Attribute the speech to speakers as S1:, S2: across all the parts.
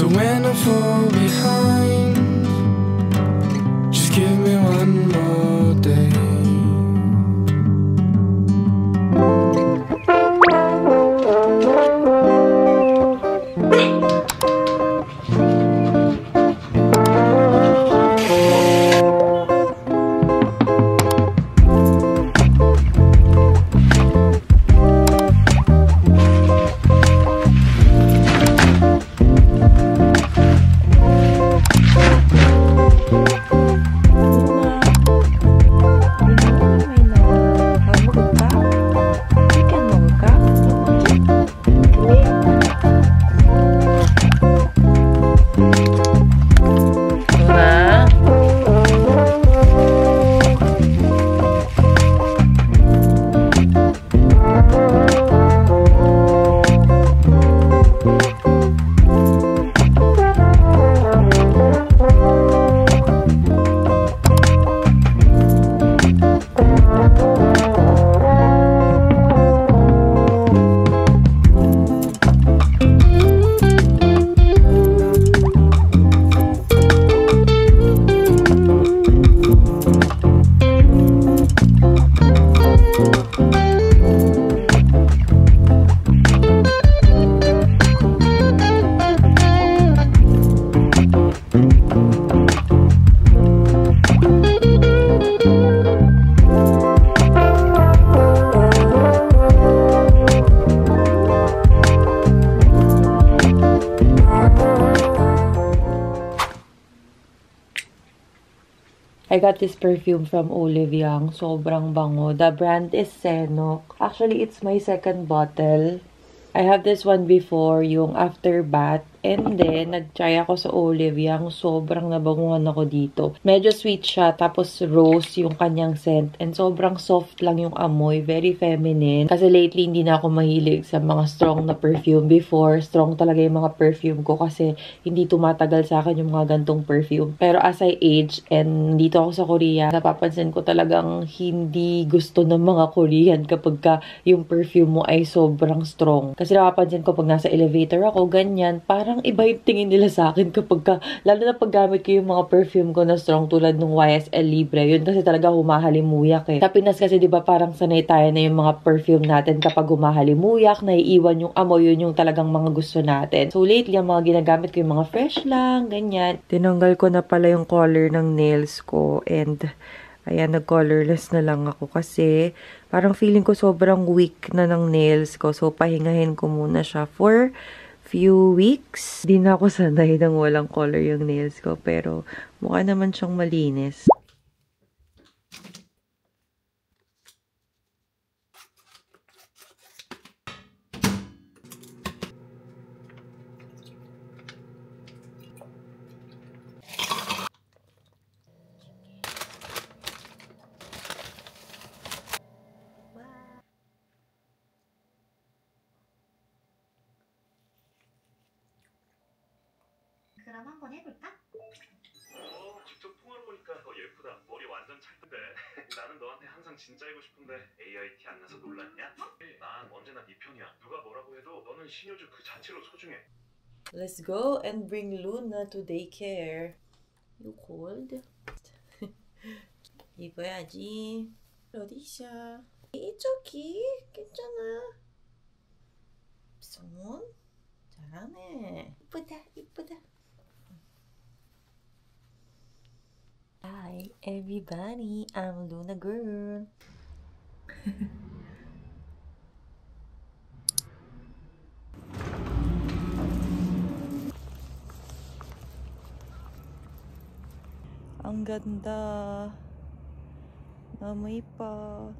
S1: So when I fall behind, just give me one more day.
S2: I got this perfume from Olivia. Sobrang bango. The brand is Senok. Actually, it's my second bottle. I have this one before, yung after bath. And then, nag-try ako sa Olivia. Sobrang nabanguhan ako dito. Medyo sweet siya, tapos rose yung kanyang scent. And sobrang soft lang yung amoy. Very feminine. Kasi lately, hindi na ako mahilig sa mga strong na perfume. Before, strong talaga yung mga perfume ko kasi hindi tumatagal sa akin yung mga gantong perfume. Pero as I age, and dito ako sa Korea, napapansin ko talagang hindi gusto ng mga Korean kapag yung perfume mo ay sobrang strong. Kasi napapansin ko pag nasa elevator ako, ganyan, parang iba yung tingin nila sa akin kapag lalo na paggamit ko yung mga perfume ko na strong tulad ng YSL Libre. Yun kasi talaga humahalimuyak eh. Sa Pinas kasi diba parang sanay tayo na yung mga perfume natin kapag humahalimuyak, naiiwan yung amoy, yun yung talagang mga gusto natin. So lately, ang mga ginagamit ko yung mga fresh lang, ganyan. Tinanggal ko na pala yung color ng nails ko and ayan, nag-colorless na lang ako kasi parang feeling ko sobrang weak na ng nails ko. So, pahingahin ko muna siya for few weeks. Di na ako sanay nang walang color yung nails ko. Pero, mukha naman siyang malinis.
S3: 그럼 한번 해볼까?
S4: 직접 통화로 보니까 더 예쁘다. 머리 완전 찰떡인데 나는 너한테 항상 진짜이고 싶은데 AI 티 안 나서 놀랐냐? 난 언제나 네 편이야. 누가 뭐라고 해도 너는 신효주 그 자체로 소중해.
S2: Let's go and bring Luna to daycare. You cold? 입어야지. 어디샤? 이쪽이 괜찮아. 손 잘하네. 이쁘다, 이쁘다. Hi everybody, I'm Luna Girl. Ang ganda. 너무 이뻐.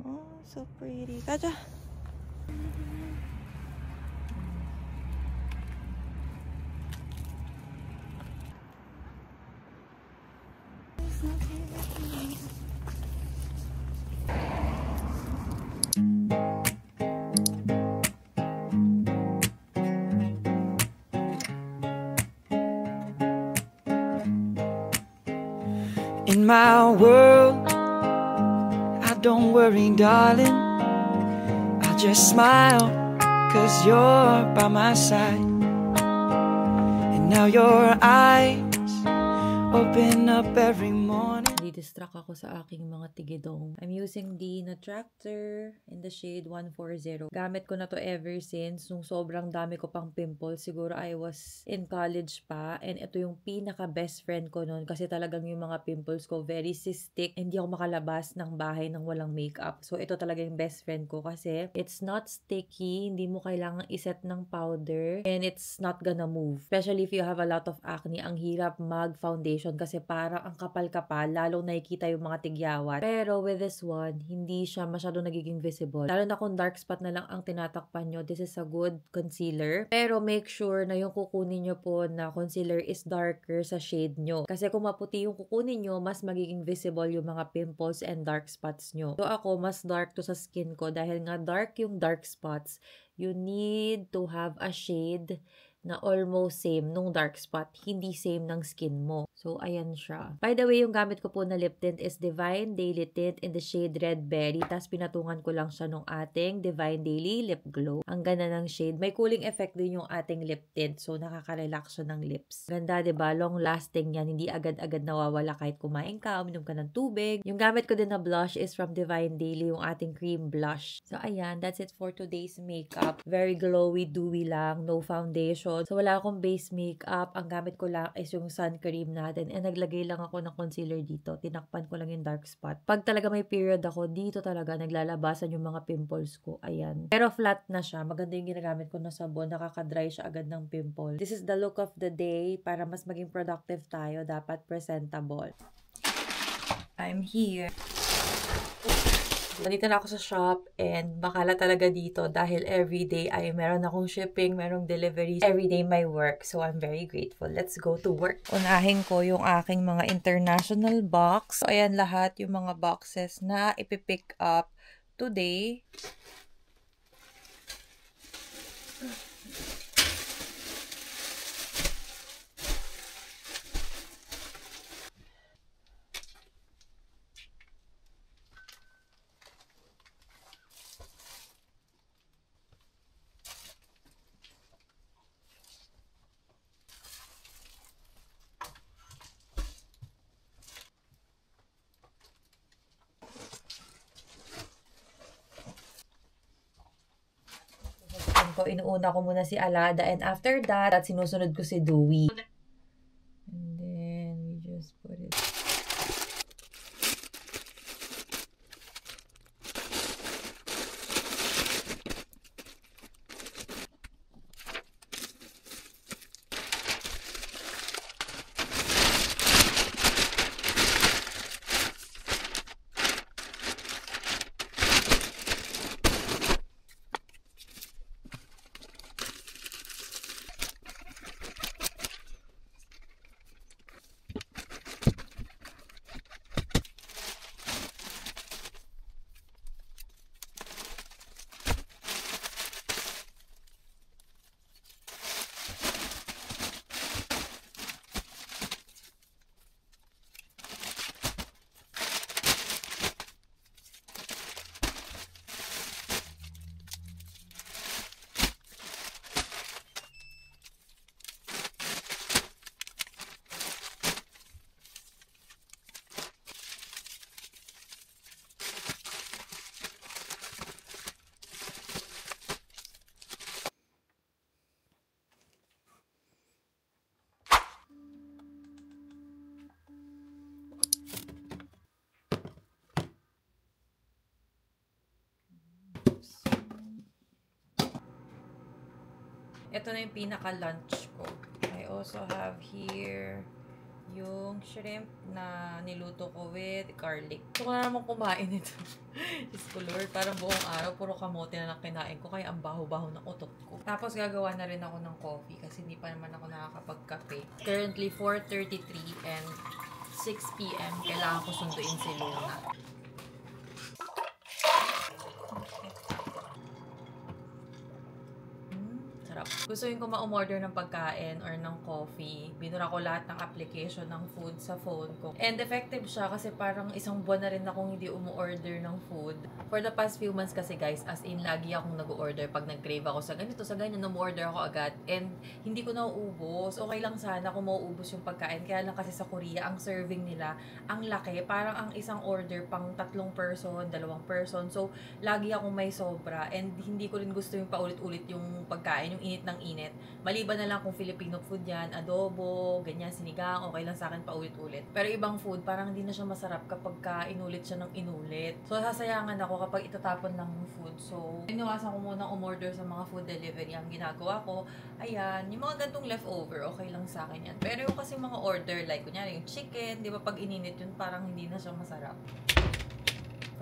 S2: Oh, so pretty. 가자.
S1: In my world, I don't worry, darling. I just smile, 'cause you're by my side. Now your eyes open up every morning.
S2: Distract ako sa aking mga tigidong. I'm using the Natractor in the shade 140. Gamit ko na to ever since nung sobrang dami ko pang pimples. Siguro I was in college pa, and ito yung pinaka best friend ko noon kasi talagang yung mga pimples ko very cystic. Hindi ako makalabas ng bahay nang walang makeup. So ito talaga yung best friend ko kasi it's not sticky, hindi mo kailangang iset ng powder, and it's not gonna move. Especially if you have a lot of acne, ang hirap mag-foundation kasi parang ang kapal-kapal, lalo nakikita yung mga tigyawat. Pero with this one, hindi siya masyado nagiging visible. Lalo na kung dark spot na lang ang tinatakpan nyo, this is a good concealer. Pero make sure na yung kukunin nyo po na concealer is darker sa shade nyo. Kasi kung maputi yung kukunin nyo, mas magiging visible yung mga pimples and dark spots nyo. So ako, mas dark to sa skin ko dahil nga dark yung dark spots. You need to have a shade na almost same nung dark spot, hindi same ng skin mo. So, ayan siya. By the way, yung gamit ko po na lip tint is Divine Daily Tint in the shade Red Berry. Tapos, pinatungan ko lang siya nung ating Divine Daily Lip Glow. Ang ganda ng shade. May cooling effect din yung ating lip tint. So, nakaka-relax siya ng lips. Ganda, diba? Long lasting yan. Hindi agad-agad nawawala kahit kumain ka, uminom ka ng tubig. Yung gamit ko din na blush is from Divine Daily, yung ating cream blush. So, ayan. That's it for today's makeup. Very glowy, dewy lang. No foundation. So, wala akong base makeup. Ang gamit ko lang is yung sun cream natin. And naglagay lang ako ng concealer dito. Tinakpan ko lang yung dark spot. Pag talaga may period ako, dito talaga naglalabasan yung mga pimples ko. Ayan. Pero flat na siya. Maganda yung ginagamit ko na sabon. Nakaka-dry siya agad ng pimple. This is the look of the day. Para mas maging productive tayo, dapat presentable. I'm here. Nandito na ako sa shop and bakala talaga dito dahil everyday ay meron akong shipping, merong deliveries. Everyday may work. So, I'm very grateful. Let's go to work. Unahin ko yung aking mga international box. So, ayan lahat yung mga boxes na ipipick up today. Inuuna ko muna si Alada and after that, sinusunod ko si Dewy. And then, we just put it. Ito na yung pinaka-lunch ko. I also have here yung shrimp na niluto ko with garlic. Gusto ko na naman kumain ito. Diyos ko Lord, parang buong araw, puro kamote na lang kinain ko, kaya ang baho-baho ng utot ko. Tapos gagawa na rin ako ng coffee kasi hindi pa naman ako nakakapagkape. Currently 4:33 and 6 p.m. Kailangan ko sunduin si Luna. Sarap. Gusto ko ma-umorder ng pagkain or ng coffee. Binura ko lahat ng application ng food sa phone ko. And effective siya kasi parang isang buwan na rin akong hindi umu-order ng food. For the past few months kasi guys, as in lagi akong nag-order pag nag-crave ako sa ganito, sa ganyan, umu-order ako agad. And hindi ko nauubos. Okay lang sana kung mauubos yung pagkain. Kaya lang kasi sa Korea, ang serving nila, ang laki. Parang ang isang order pang 3 person, 2 person. So, lagi akong may sobra. And hindi ko rin gusto yung paulit-ulit yung pagkain, yung init ng init. Maliban na lang kung Filipino food yan, adobo, ganyan, sinigang, okay lang sa akin paulit-ulit. Pero ibang food, parang hindi na siya masarap kapag inulit siya ng inulit. So, sasayangan ako kapag itatapon ng food. So, iniwasan ko muna umorder sa mga food delivery. Ang ginagawa ko, ayan, yung mga gantong leftover, okay lang sa akin yan. Pero yung kasi mga order, like, kunyari yung chicken, di ba pag ininit yun, parang hindi na siya masarap.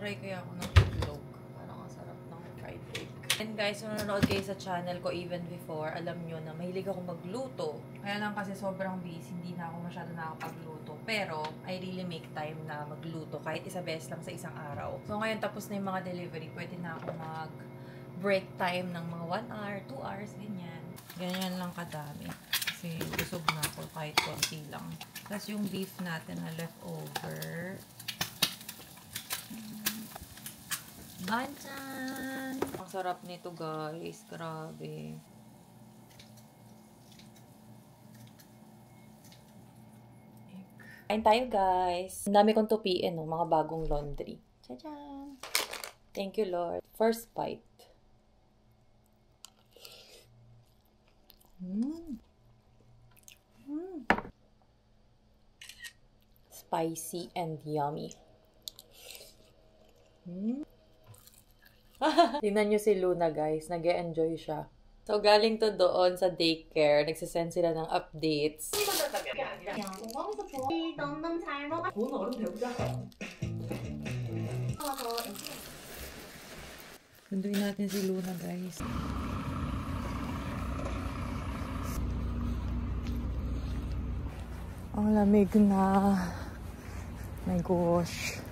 S2: Try kaya ako ng itlog. Parang ang sarap ng fried egg. And guys, kung nanonood kayo sa channel ko even before, alam nyo na mahilig ako magluto. Kaya lang kasi sobrang busy, hindi na ako masyado nakakapagluto. Pero, I really make time na magluto kahit isa beses lang sa isang araw. So ngayon, tapos na yung mga delivery, pwede na ako mag-break time ng mga 1 hour, 2 hours, ganyan. Ganyan lang kadami. Kasi busog na ako kahit konti lang. Tapos yung beef natin na leftover. Banchan! Ang sarap nito guys. Grabe. Kain tayo guys. Ang dami kong tupiin, no? Mga bagong laundry. Tcha-tcha! Thank you Lord. First bite. Spicy and yummy. Tingnan nyo si Luna guys, nag-e-enjoy siya. So galing to doon sa daycare, nagsisend sila ng updates. Sunduin natin si Luna guys. Ang lamig na. My gosh.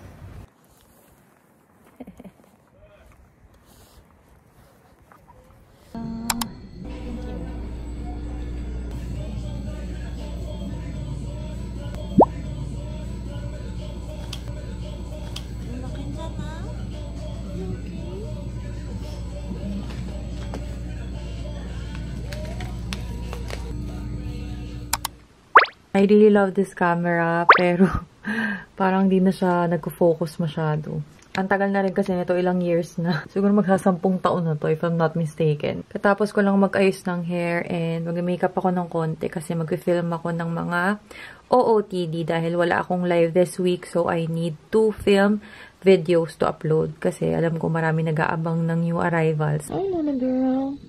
S2: I really love this camera, pero parang di na siya nagko-focus masyado. Ang tagal na rin kasi nito, ilang years na. Siguro magsasampung taon na to, if I'm not mistaken. Katapos ko lang mag-ayos ng hair and mag-makeup ako ng konti kasi mag-film ako ng mga OOTD dahil wala akong live this week. So, I need to film videos to upload kasi alam ko marami nag-aabang ng new arrivals. Ay, Luna girl.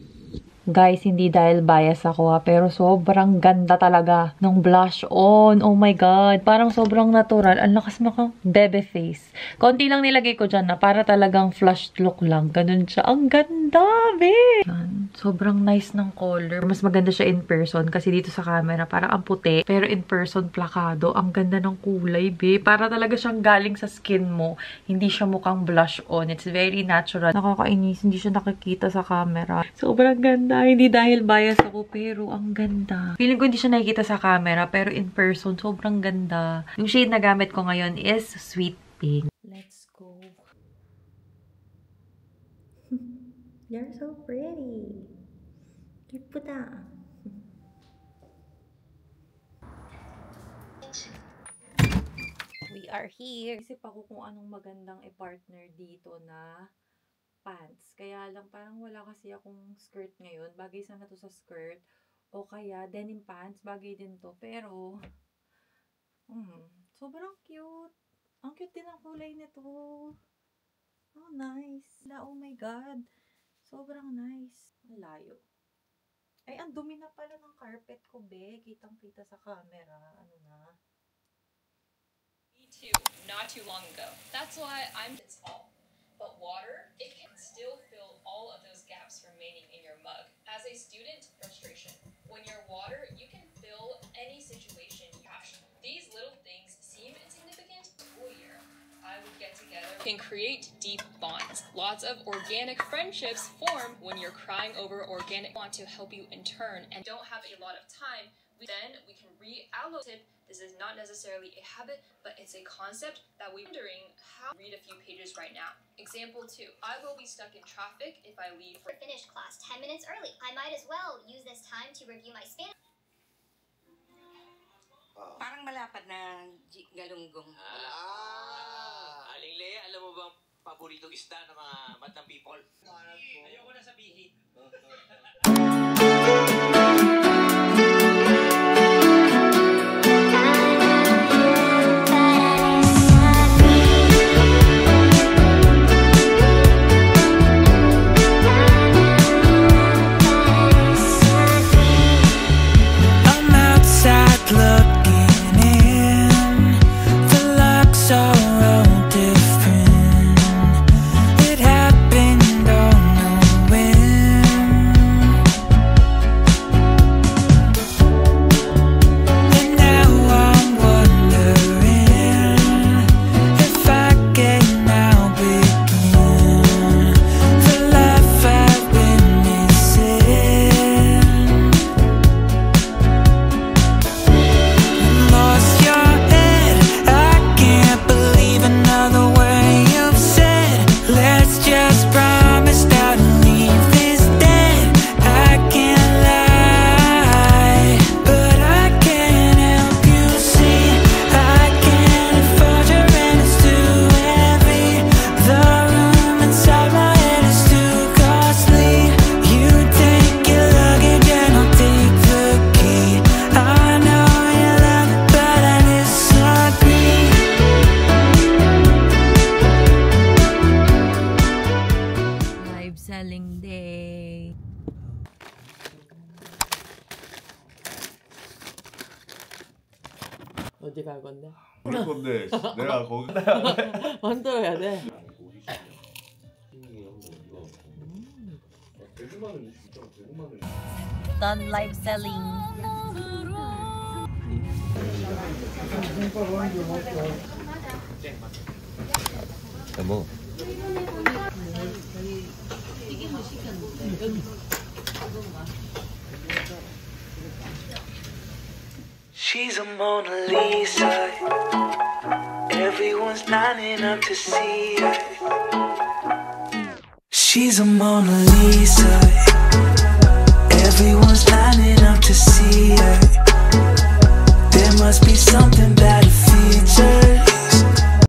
S2: Guys, hindi dahil bias ako pero sobrang ganda talaga ng blush on. Oh my God. Parang sobrang natural. Ang lakas makang bebe face. Konti lang nilagay ko dyan na para talagang flushed look lang. Ganun siya. Ang ganda, be! Yan. Sobrang nice ng color. Mas maganda siya in person kasi dito sa camera parang ang puti. Pero in person, plakado. Ang ganda ng kulay, be. Para talaga siyang galing sa skin mo. Hindi siya mukhang blush on. It's very natural. Nakakainis. Hindi siya nakikita sa camera. Sobrang ganda. Hindi dahil bias ako, pero ang ganda. Feeling ko hindi siya nakikita sa camera, pero in person, sobrang ganda. Yung shade na gamit ko ngayon is Sweet Pink. Let's go. You're so pretty. Yepuda. We are here. Isip ako kung anong magandang i-partner dito na pants. Kaya lang parang wala kasi akong skirt ngayon. Bagay sana to sa skirt. O kaya denim pants. Bagay din to. Pero, sobrang cute. Ang cute din ang kulay nito. Oh, nice. Oh my God. Sobrang nice. Ang layo. Ay, ang dumi na pala ng carpet ko, be. Kitang-kita sa camera. Ano na?
S3: Me too. Not too long ago. That's why it's all. But water, it can still fill all of those gaps remaining in your mug. As a student, frustration. When you're water, you can fill any situation you have. These little things seem insignificant. School year, I would get together can create deep bonds. Lots of organic friendships form when you're crying over organic. Want to help you in turn and don't have a lot of time, then we can reallocate. This is not necessarily a habit, but it's a concept that we're wondering how. Read a few pages right now. Example 2. I will be stuck in traffic if I leave for
S5: Finish class 10 minutes early. I might as well use this time to review my Spanish.
S6: Parang malapad na galunggong.
S7: Aling Lea, alam mo bang paboritong isda ng mga batang people? Ayoko na sabihin.
S2: Selling day. 어디 갈 건데?
S8: 우리 건데 내가 거기
S2: 만들어야 돼. Done live selling.
S9: 뭐?
S1: She's a Mona Lisa. Everyone's lining up to see her. She's a Mona Lisa. Everyone's lining up to see her. There must be something bad.